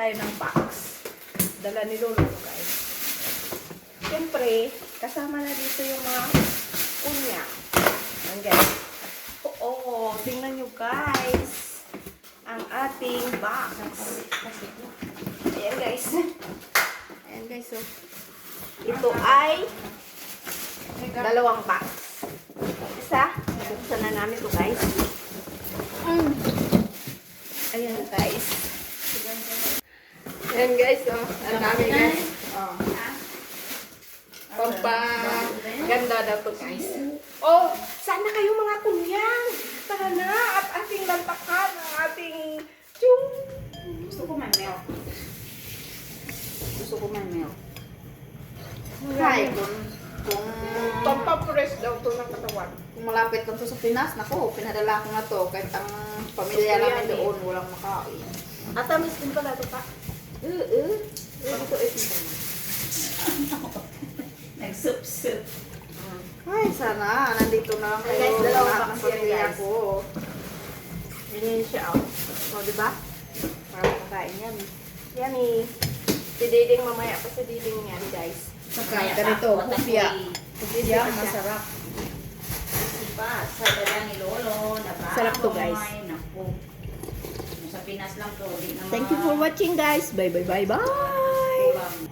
tayo ng box. Dala ni Lolo, guys. Siyempre, kasama na dito yung mga kunya. Ayan, guys. Oo, tingnan nyo, guys. Ang ating box. Ayan, guys. Ayan, guys. So, ito ay dalawang box. Isa, buksan na namin ito, guys. Ayan, guys. Ayan, guys. Oh. Ang dami, guys. Oh. Pampaganda daw to, guys. Oh, sana kayo mga kunyang. Tara na at ating lantakan ang ating chung. Gusto ko may milk. Gusto ko may milk. Hi. Kung Pampapres daw to ng katawan. kung malapit ka to sa Pinas, naku, pinadala ko na to. Kahit ang pamilya namin doon, walang makain. Atamis din pala ito pa. Ito ito. Nagsup-sup. Ay, sana. Nandito na lang kayo. Guys, dalawang lahat box ng yan, pamilya guys. ko. Ganyan siya, oh. O, diba? Para makain yan. Yan eh. Si Diding mamaya pa si Diding yan, guys. Saka ganito, kupya. Kupya, masarap. Pa, sa dala ni Lolo, Sarap to, guys. Naku. Sa Pinas lang to. Di na Thank you for watching, guys. Bye, bye, bye, bye.